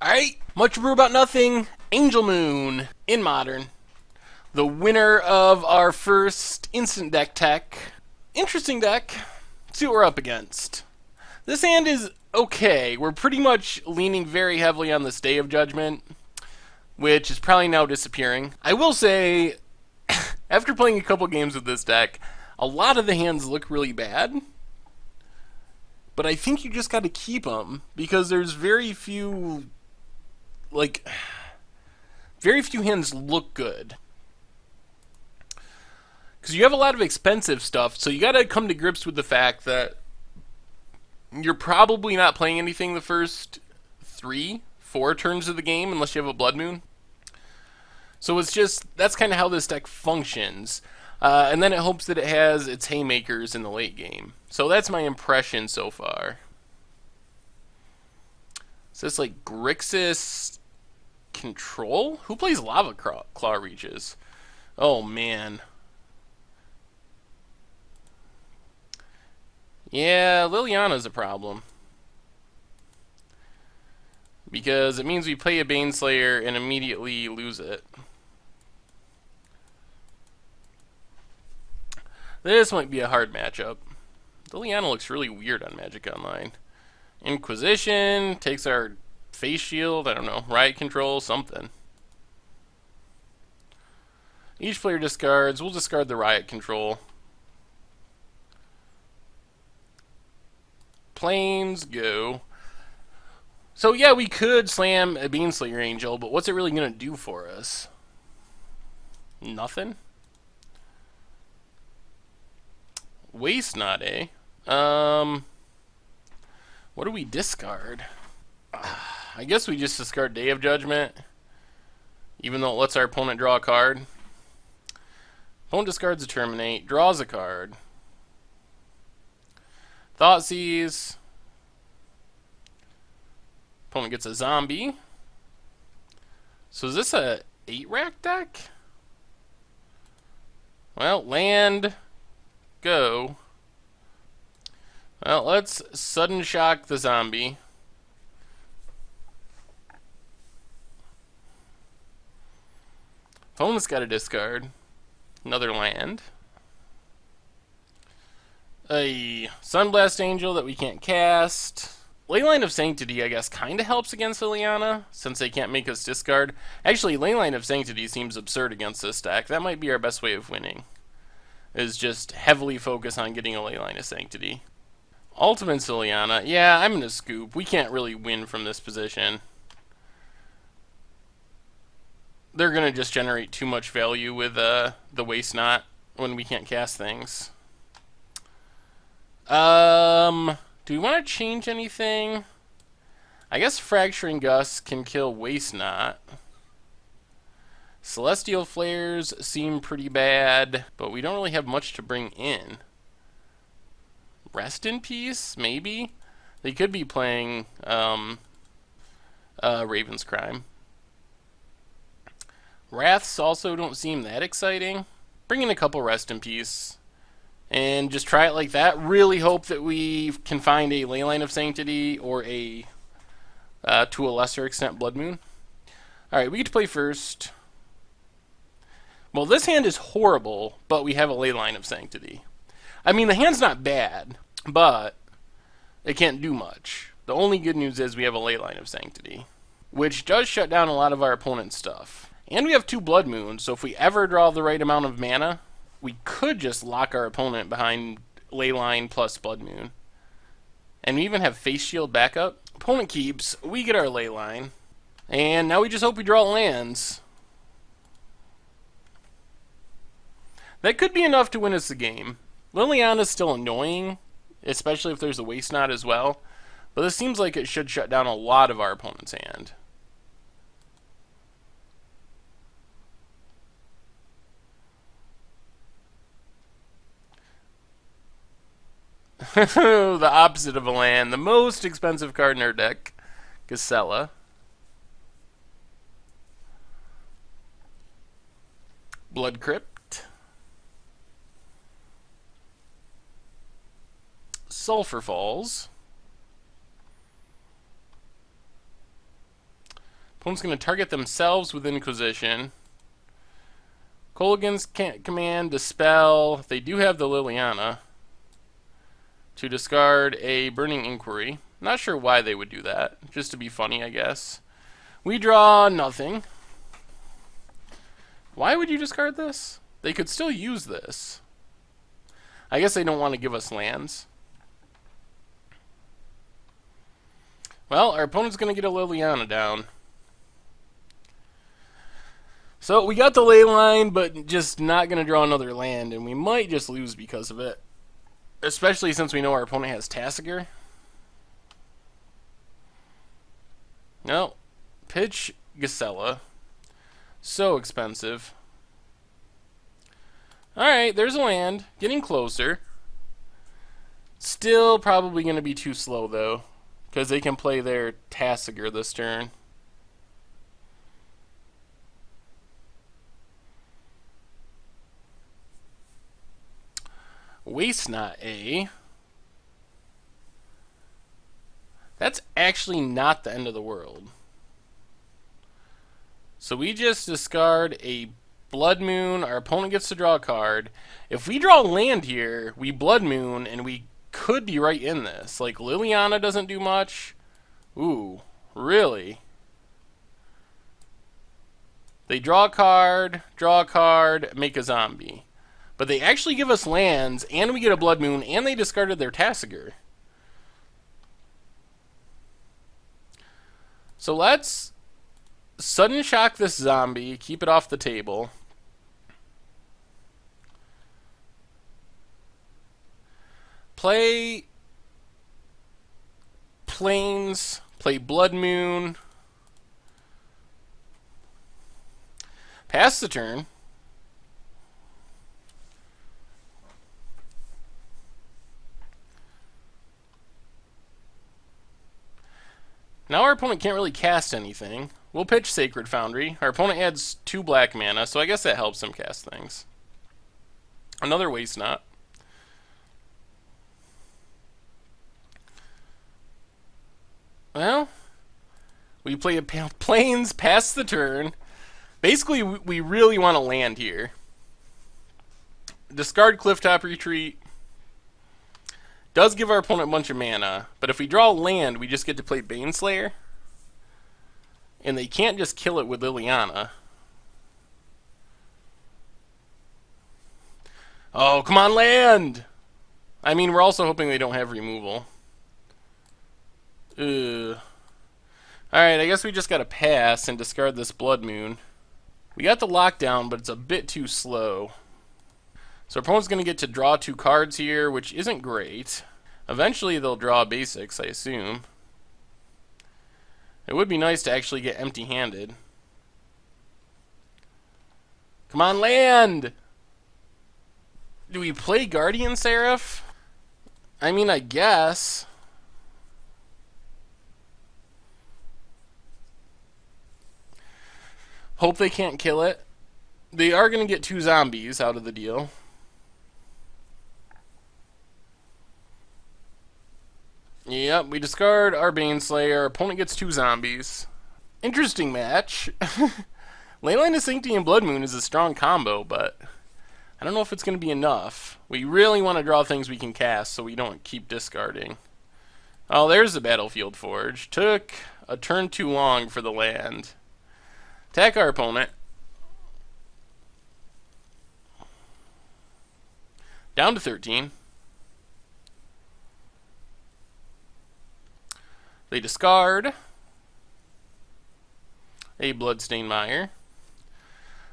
Alright, much ado about nothing. Angel Moon in Modern. The winner of our first instant deck tech. Interesting deck. See what we're up against. This hand is okay. We're pretty much leaning very heavily on this Day of Judgment, which is probably now disappearing. I will say, after playing a couple games with this deck, a lot of the hands look really bad. But I think you just got to keep them because there's very few hands look good. Because you have a lot of expensive stuff, so you gotta come to grips with the fact that you're probably not playing anything the first 3-4 turns of the game unless you have a Blood Moon. So it's just, that's kind of how this deck functions. And then it hopes that it has its haymakers in the late game. So that's my impression so far. Is this like Grixis Control? Who plays Lava Claw Reaches? Oh man. Yeah, Liliana's a problem. Because it means we play a Baneslayer and immediately lose it. This might be a hard matchup. Liliana looks really weird on Magic Online. Inquisition takes our face shield, I don't know, riot control, something. Each player discards. We'll discard the riot control. Planes go. So yeah, we could slam a Baneslayer Angel, but what's it really going to do for us? Nothing? Waste not, eh? What do we discard? I guess we just discard Day of Judgment, even though it lets our opponent draw a card. Opponent discards a Terminate, draws a card. Thoughtseize. Opponent gets a zombie. So is this a 8-rack deck? Well, land, go. Well, let's sudden shock the zombie. Opponent's got a discard. Another land. A Sunblast Angel that we can't cast. Leyline of Sanctity, I guess, kind of helps against Liliana, since they can't make us discard. Actually, Leyline of Sanctity seems absurd against this deck. That might be our best way of winning, is just heavily focus on getting a Leyline of Sanctity. Ultimate Liliana, yeah, I'm going to scoop. We can't really win from this position. They're going to just generate too much value with the Waste Not when we can't cast things. Do we want to change anything? I guess Fracturing Gust can kill Waste Not. Celestial Flares seem pretty bad, but we don't really have much to bring in. Rest in Peace, maybe? They could be playing Raven's Crime. Wraths also don't seem that exciting. Bring in a couple Rest in Peace and just try it like that. Really hope that we can find a Leyline of Sanctity or a, to a lesser extent, Blood Moon. Alright, we get to play first. Well, this hand is horrible, but we have a Leyline of Sanctity. I mean, the hand's not bad, but it can't do much. The only good news is we have a Leyline of Sanctity, which does shut down a lot of our opponent's stuff. And we have 2 Blood Moons, so if we ever draw the right amount of mana, we could just lock our opponent behind Leyline plus Blood Moon. And we even have Face Shield backup. Opponent keeps, we get our Leyline. And now we just hope we draw lands. That could be enough to win us the game. Liliana's still annoying, especially if there's a Waste Not as well. But this seems like it should shut down a lot of our opponent's hand. The opposite of a land. The most expensive card in our deck. Gisela. Blood Crypt. Sulphur Falls. Opponent's going to target themselves with Inquisition. Kolaghan's command, Dispel. They do have the Liliana to discard a Burning Inquiry. Not sure why they would do that. Just to be funny, I guess. We draw nothing. Why would you discard this? They could still use this. I guess they don't want to give us lands. Well, our opponent's going to get a Liliana down. So we got the ley line, but just not going to draw another land, and we might just lose because of it. Especially since we know our opponent has Tasigur. No. Pitch Gisela. So expensive. Alright, there's a land. Getting closer. Still probably going to be too slow, though. Because they can play their Tasigur this turn. Waste Not A. That's actually not the end of the world. So we just discard a Blood Moon. Our opponent gets to draw a card. If we draw land here, we Blood Moon, and we could be right in this. Like, Liliana doesn't do much. Ooh, really? They draw a card, make a zombie. But they actually give us lands, and we get a Blood Moon, and they discarded their Tasigur. So let's Sudden Shock this zombie, keep it off the table. Play Plains, play Blood Moon. Pass the turn. Now our opponent can't really cast anything. We'll pitch Sacred Foundry. Our opponent adds 2 black mana, so I guess that helps him cast things. Another Waste Not. Well, we play a Plains, pass the turn. Basically, we really want to land here. Discard Clifftop Retreat. Does give our opponent a bunch of mana, but if we draw land, we just get to play Baneslayer. And they can't just kill it with Liliana. Oh, come on, land! I mean, we're also hoping they don't have removal. Ugh. Alright, I guess we just gotta pass and discard this Blood Moon. We got the lockdown, but it's a bit too slow. So our opponent's gonna get to draw 2 cards here, which isn't great. Eventually they'll draw basics, I assume. It would be nice to actually get empty-handed. Come on, land! Do we play Guardian Seraph? I mean, I guess. Hope they can't kill it. They are going to get 2 zombies out of the deal. Yep, we discard our Baneslayer. Our opponent gets 2 zombies. Interesting match. Leyline of Sanctity and Blood Moon is a strong combo, but I don't know if it's going to be enough. We really want to draw things we can cast so we don't keep discarding. Oh, there's the Battlefield Forge. Took a turn too long for the land. Attack our opponent. Down to 13. They discard a Bloodstained Mire.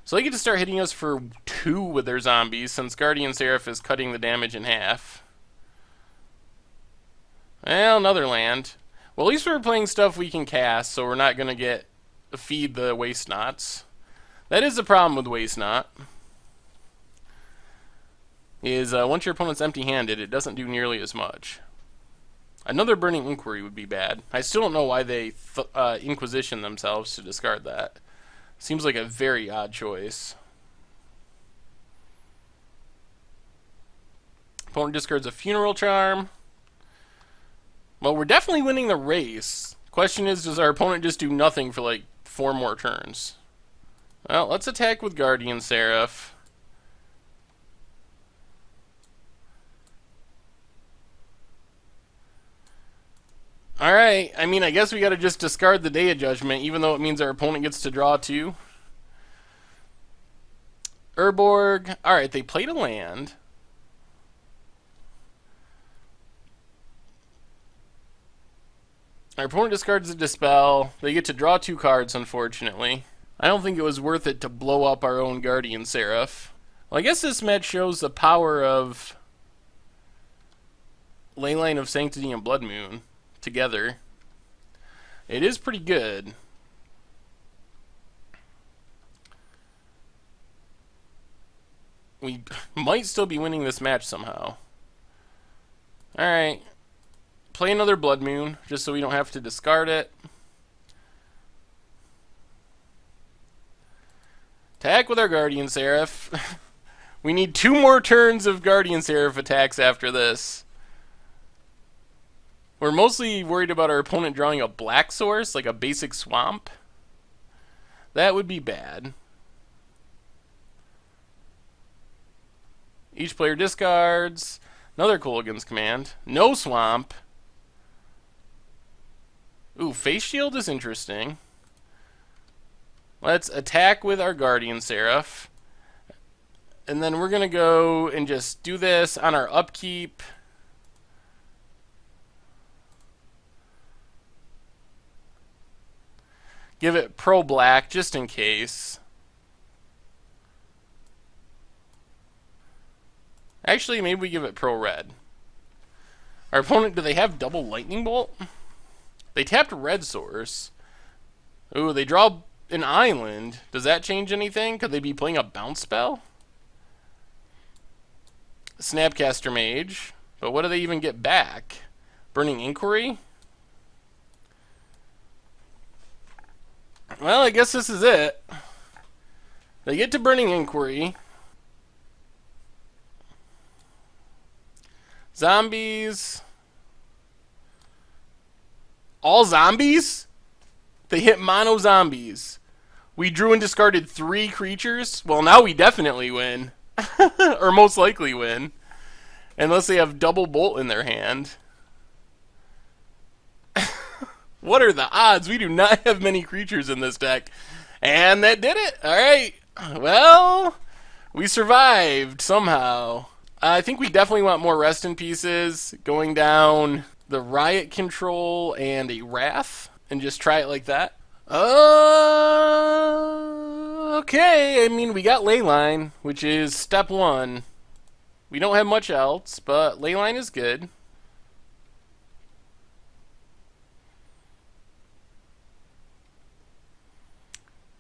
So they get to start hitting us for 2 with their zombies, since Guardian Seraph is cutting the damage in half. Well, another land. Well, at least we're playing stuff we can cast, so we're not going to feed the Waste Nots. That is the problem with Waste Not. Is once your opponent's empty-handed, it doesn't do nearly as much. Another Burning Inquiry would be bad. I still don't know why they Inquisition themselves to discard that. Seems like a very odd choice. Opponent discards a Funeral Charm. Well, we're definitely winning the race. Question is, does our opponent just do nothing for like 4 more turns. Well, let's attack with Guardian Seraph. Alright, I mean, I guess we gotta just discard the Day of Judgment, even though it means our opponent gets to draw 2. Urborg. Alright, they played a land. Our opponent discards a Dispel. They get to draw 2 cards, unfortunately. I don't think it was worth it to blow up our own Guardian Seraph. Well, I guess this match shows the power of Leyline of Sanctity and Blood Moon together. It is pretty good. We might still be winning this match somehow. Alright. Play another Blood Moon, just so we don't have to discard it. Attack with our Guardian Seraph. We need 2 more turns of Guardian Seraph attacks after this. We're mostly worried about our opponent drawing a black source, like a basic swamp. That would be bad. Each player discards. Another Kolaghan's Command. No swamp. Ooh, Face Shield is interesting. Let's attack with our Guardian Seraph. And then we're going to go and just do this on our upkeep. Give it pro black just in case. Actually, maybe we give it pro red. Our opponent, do they have double lightning bolt? They tapped red source. Ooh, they draw an island. Does that change anything? Could they be playing a bounce spell? Snapcaster Mage. But what do they even get back? Burning Inquiry? Well, I guess this is it. They get to Burning Inquiry. Zombies. All zombies? They hit mono zombies. We drew and discarded 3 creatures? Well, now we definitely win. Or most likely win. Unless they have double bolt in their hand. What are the odds? We do not have many creatures in this deck. And that did it. Alright. Well, we survived somehow. I think we definitely want more Rest in Pieces. Going down the Riot Control and a Wrath. And just try it like that. Okay. I mean, we got Leyline, which is step 1. We don't have much else, but Leyline is good.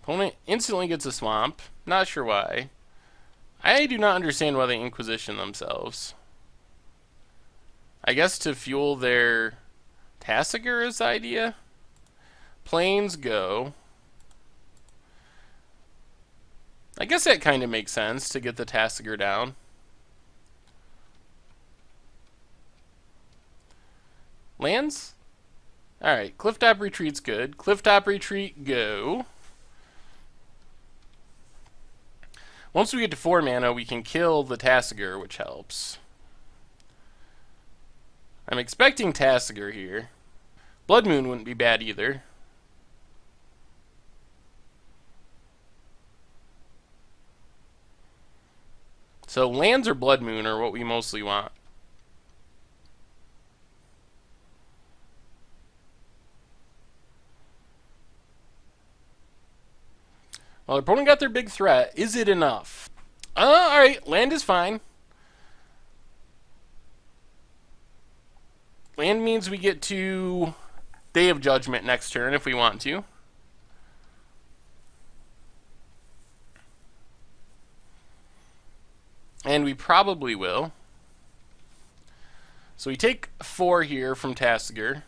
Opponent instantly gets a swamp. Not sure why. I do not understand why they Inquisition themselves. I guess to fuel their Tasigur is the idea. Planes go. I guess that kind of makes sense to get the Tasigur down. Lands? Alright, Clifftop Retreat's good. Clifftop Retreat, go. Once we get to 4 mana, we can kill the Tasigur, which helps. I'm expecting Tasigur here. Blood Moon wouldn't be bad either. So lands or Blood Moon are what we mostly want. Well, our opponent got their big threat. Is it enough? Alright, land is fine. Land means we get to Day of Judgment next turn if we want to. And we probably will. So we take 4 here from Tasigur.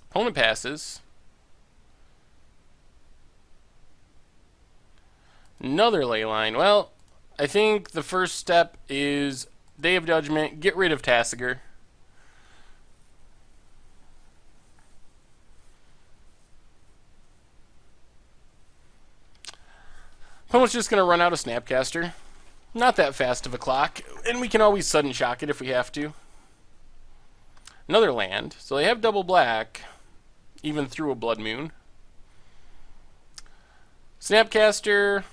Opponent passes. Another Leyline. Well, I think the first step is Day of Judgment. Get rid of Tasigur. Opponent's just going to run out a Snapcaster. Not that fast of a clock, and we can always sudden shock it if we have to. Another land, so they have double black, even through a Blood Moon. Snapcaster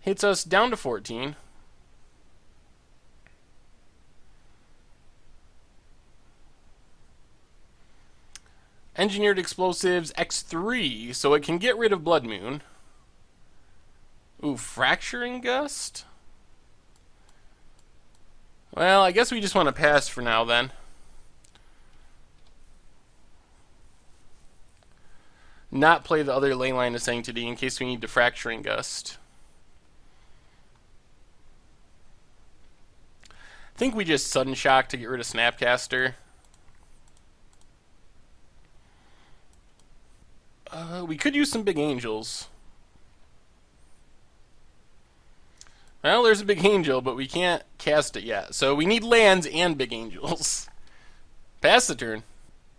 hits us down to 14. Engineered Explosives X3, so it can get rid of Blood Moon. Ooh, Fracturing Gust? Well, I guess we just want to pass for now then. Not play the other Leyline of Sanctity in case we need to Fracturing Gust. I think we just Sudden Shock to get rid of Snapcaster. We could use some Big Angels. Well, there's a Big Angel, but we can't cast it yet. So we need lands and Big Angels. Pass the turn.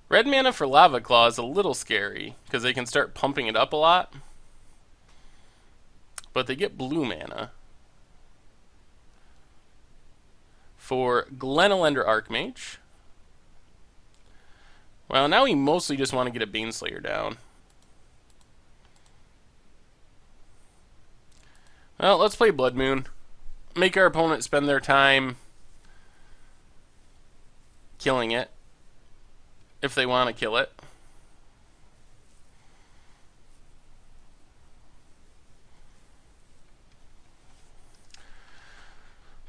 Red mana for Lava Claw is a little scary, because they can start pumping it up a lot. But they get blue mana. For Glenelender Archmage. Well, now we mostly just want to get a Baneslayer down. Well, let's play Blood Moon. Make our opponent spend their time killing it, if they want to kill it.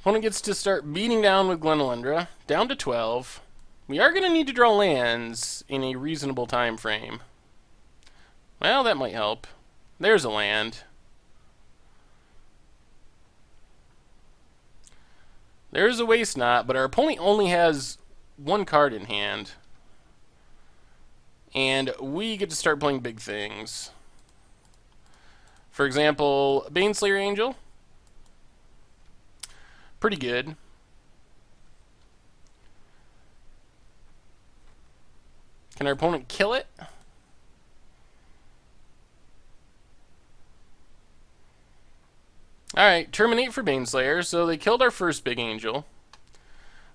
Opponent gets to start beating down with Glenelendra, down to 12. We are going to need to draw lands in a reasonable time frame. Well, that might help. There's a land. There's a Waste Not, but our opponent only has one card in hand. And we get to start playing big things. For example, Baneslayer Angel. Pretty good. Can our opponent kill it? Alright, terminate for Baneslayer. So they killed our first Big Angel.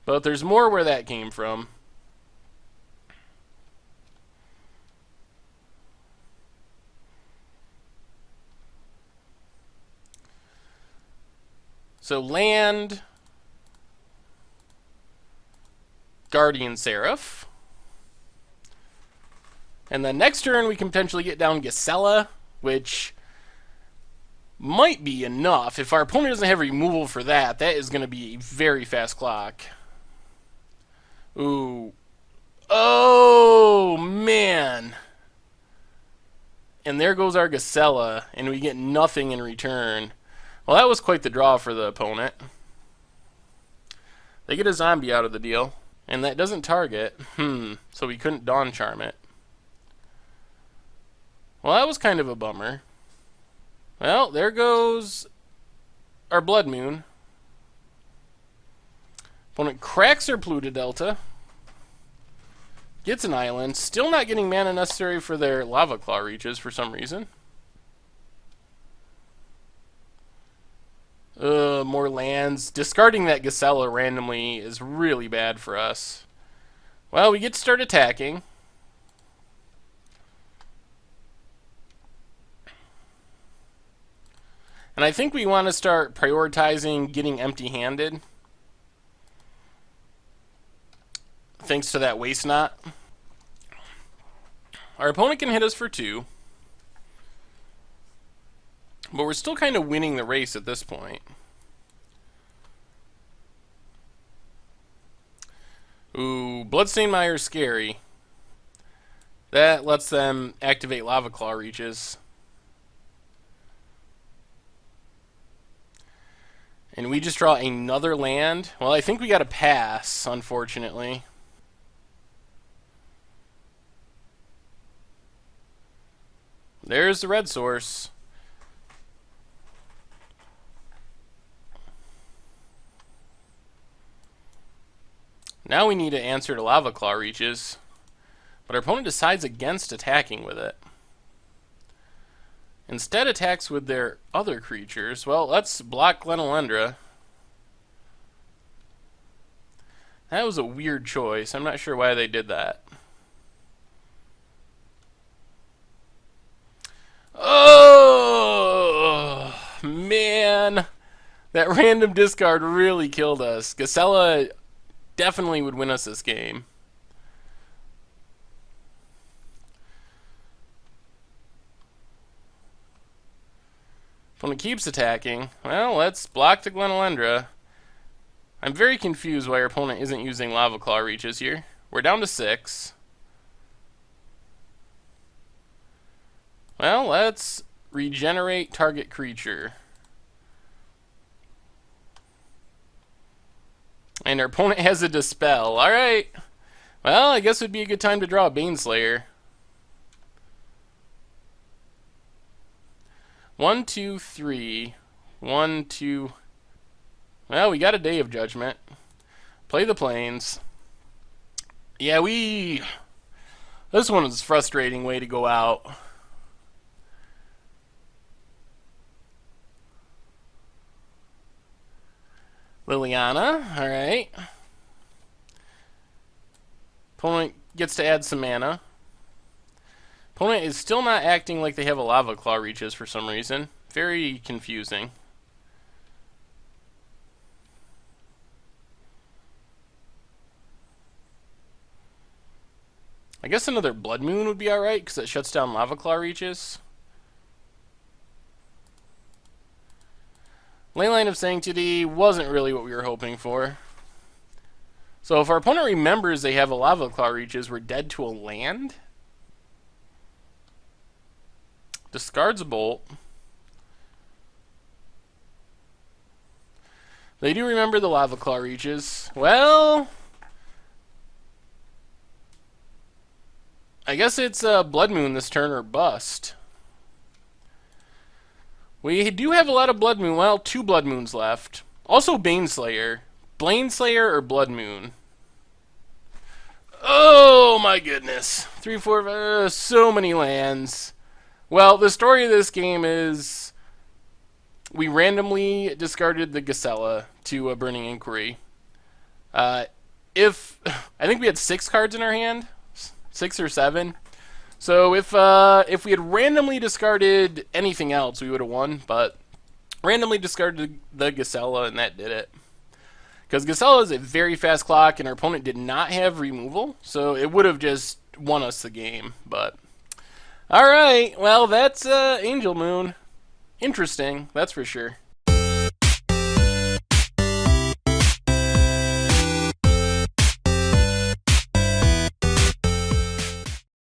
But there's more where that came from. So land, Guardian Seraph. And then next turn we can potentially get down Gisela, which might be enough. If our opponent doesn't have removal for that, that is going to be a very fast clock. Ooh. Oh, man. And there goes our Gisela, and we get nothing in return. Well, that was quite the draw for the opponent. They get a zombie out of the deal, and that doesn't target. So we couldn't Dawn Charm it. Well, that was kind of a bummer. Well, there goes our Blood Moon. Opponent cracks their Pluto Delta. Gets an island. Still not getting mana necessary for their Lava Claw reaches for some reason. More lands. Discarding that Gisela randomly is really bad for us. Well, we get to start attacking. And I think we want to start prioritizing getting empty-handed. Thanks to that Waste Not. Our opponent can hit us for 2. But we're still kind of winning the race at this point. Ooh, Bloodstained Mire is scary. That lets them activate Lava Claw reaches. And we just draw another land. Well, I think we got to pass, unfortunately. There's the red source. Now we need to answer to Lava Claw reaches. But our opponent decides against attacking with it. Instead attacks with their other creatures. Well, let's block Glenolendra. That was a weird choice. I'm not sure why they did that. Oh, man. That random discard really killed us. Gisela definitely would win us this game. Opponent keeps attacking. Well, let's block the Glenolendra. I'm very confused why our opponent isn't using Lava Claw Reaches here. We're down to 6. Well, let's regenerate target creature. And our opponent has a Dispel. Alright. Well, I guess it would be a good time to draw a Baneslayer. 1, 2, 3. 1, 2. Well, we got a Day of Judgment. Play the Plains. Yeah, this one was a frustrating way to go out. Liliana, alright. Opponent gets to add some mana. Opponent is still not acting like they have a Lava Claw Reaches for some reason. Very confusing. I guess another Blood Moon would be alright, because it shuts down Lava Claw Reaches. Leyline of Sanctity wasn't really what we were hoping for. So if our opponent remembers they have a Lava Claw Reaches, we're dead to a land. Discards a Bolt. They do remember the Lava Claw Reaches. Well, I guess it's Blood Moon this turn or bust. We do have a lot of Blood Moon. Well, 2 Blood Moons left. Also Baneslayer. Baneslayer or Blood Moon? Oh my goodness. 3, 4, 5, so many lands. Well, the story of this game is we randomly discarded the Gisela to a Burning Inquiry. I think we had 6 cards in our hand, 6 or 7. So if we had randomly discarded anything else, we would have won. But randomly discarded the Gisela, and that did it. Because Gisela is a very fast clock, and our opponent did not have removal, so it would have just won us the game. But all right, well, that's Angel Moon. Interesting, that's for sure.